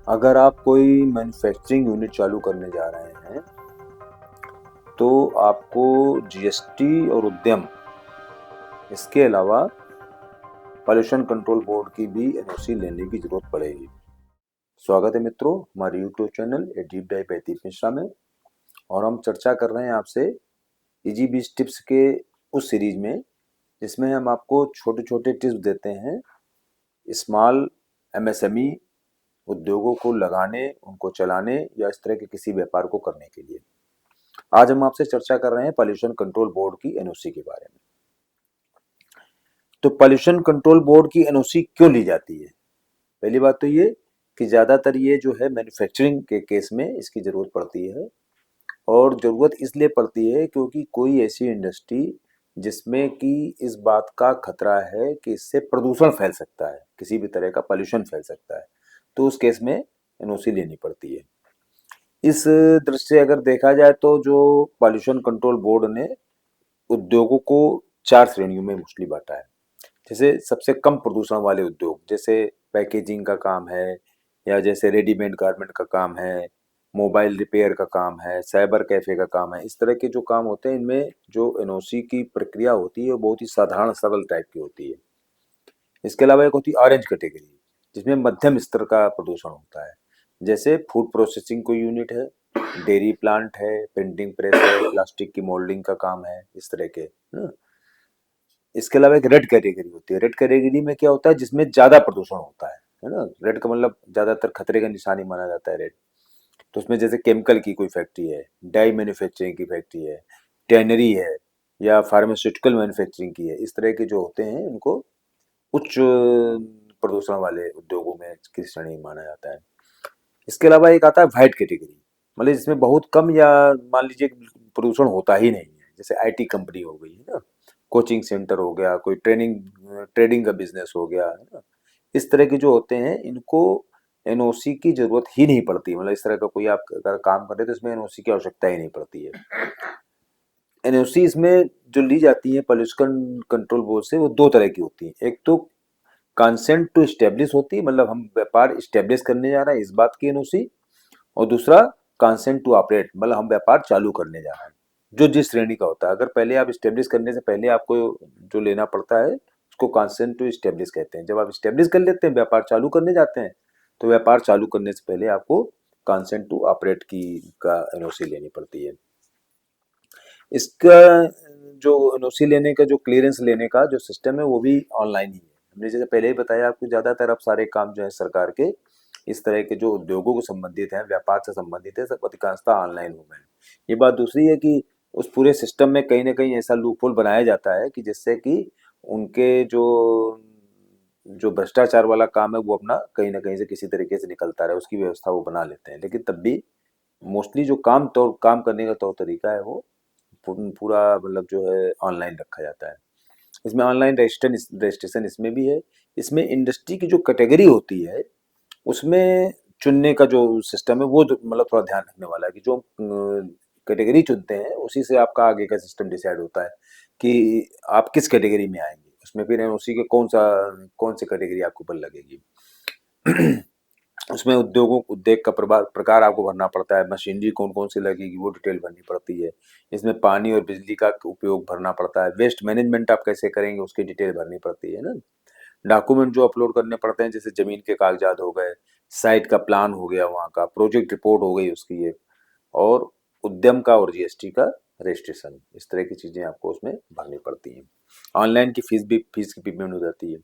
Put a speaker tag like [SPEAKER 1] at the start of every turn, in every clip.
[SPEAKER 1] अगर आप कोई मैन्युफैक्चरिंग यूनिट चालू करने जा रहे हैं तो आपको जीएसटी और उद्यम, इसके अलावा पॉल्यूशन कंट्रोल बोर्ड की भी एनओसी लेने की जरूरत पड़ेगी। स्वागत है मित्रों हमारे YouTube channel A deep dive by Deep Mishra में। और हम चर्चा कर रहे हैं आपसे इजी बीज टिप्स के उस सीरीज में जिसमें हम आपको छोटे छोटे टिप्स देते हैं स्मॉल एमएसएमई उद्योगों को लगाने, उनको चलाने या इस तरह के किसी व्यापार को करने के लिए। आज हम आपसे चर्चा कर रहे हैं पॉल्यूशन कंट्रोल बोर्ड की एनओसी के बारे में। तो पॉल्यूशन कंट्रोल बोर्ड की एनओसी क्यों ली जाती है? पहली बात तो ये कि ज्यादातर ये जो है मैन्युफैक्चरिंग के केस में इसकी जरूरत पड़ती है। और जरूरत इसलिए पड़ती है क्योंकि कोई ऐसी इंडस्ट्री जिसमें कि इस बात का खतरा है कि इससे प्रदूषण फैल सकता है, किसी भी तरह का पॉल्यूशन फैल सकता है, तो उस केस में एनओसी लेनी पड़ती है। इस दृष्टि से अगर देखा जाए तो जो पॉल्यूशन कंट्रोल बोर्ड ने उद्योगों को 4 श्रेणियों में मोस्टली बांटा है। जैसे सबसे कम प्रदूषण वाले उद्योग, जैसे पैकेजिंग का काम है, या जैसे रेडीमेड गारमेंट का काम है, मोबाइल रिपेयर का काम है, साइबर कैफे का काम है, इस तरह के जो काम होते हैं इनमें जो एनओसी की प्रक्रिया होती है वो बहुत ही साधारण सरल टाइप की होती है। इसके अलावा एक होती है ऑरेंज कैटेगरी, जिसमें मध्यम स्तर का प्रदूषण होता है। जैसे फूड प्रोसेसिंग कोई यूनिट है, डेयरी प्लांट है, प्रिंटिंग प्रेस है, प्लास्टिक की मोल्डिंग का काम है, इस तरह के ना। इसके अलावा एक रेड कैटेगरी होती है। रेड कैटेगरी में क्या होता है, जिसमें ज्यादा प्रदूषण होता है ना। रेड का मतलब ज्यादातर खतरे का निशानी माना जाता है रेड। तो उसमें जैसे केमिकल की कोई फैक्ट्री है, डाई मैन्युफैक्चरिंग की फैक्ट्री है, टैनरी है, या फार्मास्यूटिकल मैन्युफैक्चरिंग की है, इस तरह के जो होते हैं उनको उच्च प्रदूषण वाले उद्योगों में की श्रेणी माना जाता है। इसके अलावा एक आता है व्हाइट कैटेगरी, मतलब जिसमें बहुत कम या मान लीजिए प्रदूषण होता ही नहीं है। जैसे आईटी कंपनी हो गई है ना, कोचिंग सेंटर हो गया, कोई ट्रेडिंग का बिजनेस हो गया है ना, इस तरह के जो होते हैं इनको एनओसी की जरूरत ही नहीं पड़ती। मतलब इस तरह का कोई आप अगर काम कर रहे तो इसमें एनओसी की आवश्यकता ही नहीं पड़ती है। एनओसी इसमें जो ली जाती है पॉल्यूशन कंट्रोल बोर्ड से, वो दो तरह की होती है। एक तो कंसेंट टू स्टेब्लिश होती है, मतलब हम व्यापार स्टेब्लिश करने जा रहे हैं इस बात की एनओसी। और दूसरा कंसेंट टू ऑपरेट, मतलब हम व्यापार चालू करने जा रहे हैं, जो जिस श्रेणी का होता है। अगर पहले आप स्टेब्लिश करने से पहले आपको जो लेना पड़ता है उसको कंसेंट टू स्टेब्लिश कहते हैं। जब आप स्टेब्लिश कर लेते हैं, व्यापार चालू करने जाते हैं, तो व्यापार चालू करने से पहले आपको कंसेंट टू ऑपरेट की का एनओसी लेनी पड़ती है। इसका जो एनओसी लेने का, जो क्लियरेंस लेने का जो सिस्टम है, वो भी ऑनलाइन ही है। हमने जैसे पहले ही बताया आपको, ज्यादातर अब सारे काम जो है सरकार के इस तरह के जो उद्योगों को संबंधित है, व्यापार से संबंधित है, सब अधिकांशतः ऑनलाइन हो गए हैं। ये बात दूसरी है कि उस पूरे सिस्टम में कहीं ना कहीं ऐसा लूपहोल बनाया जाता है कि जिससे कि उनके जो जो भ्रष्टाचार वाला काम है वो अपना कहीं ना कहीं से किसी तरीके से निकलता रहे, उसकी व्यवस्था वो बना लेते हैं। लेकिन तब भी मोस्टली जो काम करने का तौर तरीका है वो पूरा मतलब जो है ऑनलाइन रखा जाता है। इसमें ऑनलाइन रजिस्ट्रेशन इसमें भी है। इसमें इंडस्ट्री की जो कैटेगरी होती है उसमें चुनने का जो सिस्टम है वो मतलब थोड़ा ध्यान रखने वाला है कि जो कैटेगरी चुनते हैं उसी से आपका आगे का सिस्टम डिसाइड होता है कि आप किस कैटेगरी में आएंगे। उसमें फिर उसी के कौन सी कैटेगरी आपके ऊपर लगेगी। उसमें उद्योग का प्रकार आपको भरना पड़ता है, मशीनरी कौन कौन सी लगेगी वो डिटेल भरनी पड़ती है। इसमें पानी और बिजली का उपयोग भरना पड़ता है। वेस्ट मैनेजमेंट आप कैसे करेंगे उसकी डिटेल भरनी पड़ती है ना। डॉक्यूमेंट जो अपलोड करने पड़ते हैं, जैसे जमीन के कागजात हो गए, साइट का प्लान हो गया, वहाँ का प्रोजेक्ट रिपोर्ट हो गई उसकी ये, और उद्यम का और जीएसटी का रजिस्ट्रेशन, इस तरह की चीजें आपको उसमें भरनी पड़ती हैं। ऑनलाइन की फीस की पेमेंट हो जाती है।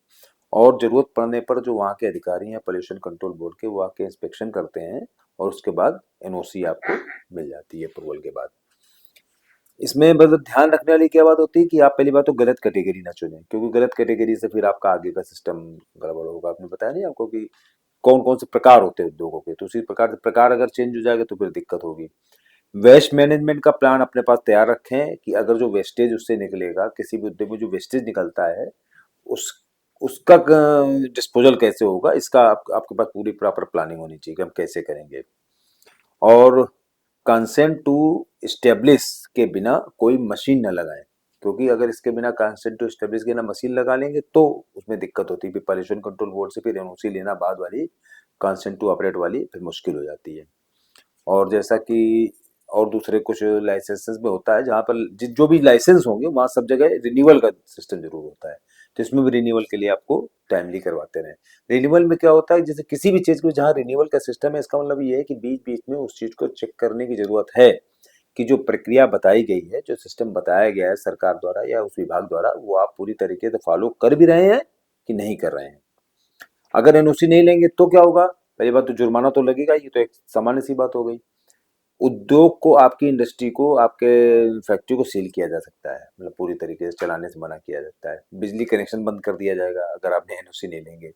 [SPEAKER 1] और जरूरत पड़ने पर जो वहाँ के अधिकारी हैं पॉल्यूशन कंट्रोल बोर्ड के, वो आके इंस्पेक्शन करते हैं और उसके बाद एनओसी आपको मिल जाती है अप्रूवल के बाद। इसमें मतलब ध्यान रखने वाली क्या बात होती है कि आप पहली बात तो गलत कैटेगरी ना चुनें, क्योंकि गलत कैटेगरी से फिर आपका आगे का सिस्टम गड़बड़ होगा। आपने बताया नहीं आपको कि कौन कौन से प्रकार होते हैं उद्योगों के, तो उसी प्रकार अगर चेंज हो जाएगा तो फिर दिक्कत होगी। वेस्ट मैनेजमेंट का प्लान अपने पास तैयार रखें कि अगर जो वेस्टेज उससे निकलेगा, किसी भी उद्योग में जो वेस्टेज निकलता है उस उसका डिस्पोजल कैसे होगा, इसका आपके पास पूरी प्रॉपर प्लानिंग होनी चाहिए कि हम कैसे करेंगे। और कंसेंट टू स्टेब्लिश के बिना कोई मशीन न लगाएं, क्योंकि अगर इसके बिना कंसेंट टू स्टेब्लिश के ना मशीन लगा लेंगे तो उसमें दिक्कत होती है। पॉल्यूशन कंट्रोल बोर्ड से फिर एनओसी लेना बाद वाली कंसेंट टू ऑपरेट वाली फिर मुश्किल हो जाती है। और जैसा कि और दूसरे कुछ लाइसेंसेस में होता है जहाँ पर जो भी लाइसेंस होंगे वहाँ सब जगह रिन्यूअल का सिस्टम जरूर होता है, तो इसमें भी रिन्यूअल के लिए आपको टाइमली करवाते रहें। रिन्यूअल में क्या होता है, जैसे किसी भी चीज़ को जहाँ रिन्यूअल का सिस्टम है, इसका मतलब ये है कि बीच बीच में उस चीज़ को चेक करने की जरूरत है कि जो प्रक्रिया बताई गई है, जो सिस्टम बताया गया है सरकार द्वारा या उस विभाग द्वारा, वो आप पूरी तरीके से फॉलो कर भी रहे हैं कि नहीं कर रहे हैं। अगर एनओसी नहीं लेंगे तो क्या होगा, पहली बात तो जुर्माना तो लगेगा, ये तो एक सामान्य सी बात हो गई। उद्योग को, आपकी इंडस्ट्री को, आपके फैक्ट्री को सील किया जा सकता है, मतलब पूरी तरीके से चलाने से मना किया जाता है। बिजली कनेक्शन बंद कर दिया जाएगा अगर आपने एनओसी नहीं लेंगे।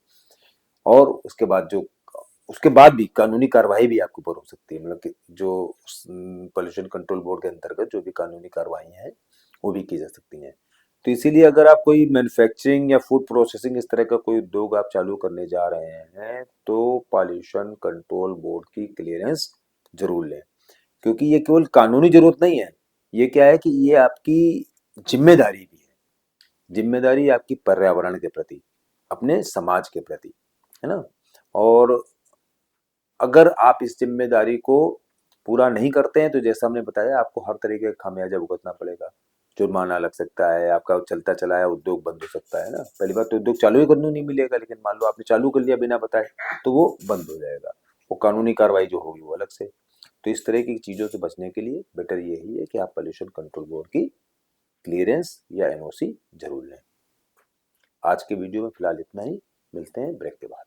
[SPEAKER 1] और उसके बाद भी कानूनी कार्रवाई भी आपके ऊपर हो सकती है, मतलब कि जो पोल्यूशन कंट्रोल बोर्ड के अंतर्गत जो भी कानूनी कार्रवाई हैं वो भी की जा सकती हैं। तो इसीलिए अगर आप कोई मैन्युफैक्चरिंग या फूड प्रोसेसिंग इस तरह का कोई उद्योग आप चालू करने जा रहे हैं तो पॉल्यूशन कंट्रोल बोर्ड की क्लियरेंस जरूर लें, क्योंकि ये केवल कानूनी जरूरत नहीं है, ये क्या है कि ये आपकी जिम्मेदारी भी है। जिम्मेदारी आपकी पर्यावरण के प्रति, अपने समाज के प्रति, है ना। और अगर आप इस जिम्मेदारी को पूरा नहीं करते हैं तो जैसा हमने बताया आपको हर तरीके का खामियाजा भुगतना पड़ेगा। जुर्माना लग सकता है, आपका चलता चलाया उद्योग बंद हो सकता है ना। पहली बात तो उद्योग चालू ही करने नहीं मिलेगा, लेकिन मान लो आपने चालू कर लिया बिना बताए तो वो बंद हो जाएगा, वो कानूनी कार्रवाई जो होगी वो अलग से। तो इस तरह की चीज़ों से बचने के लिए बेटर यही है कि आप पोल्यूशन कंट्रोल बोर्ड की क्लियरेंस या एनओसी जरूर लें। आज के वीडियो में फिलहाल इतना ही, मिलते हैं ब्रेक के बाद।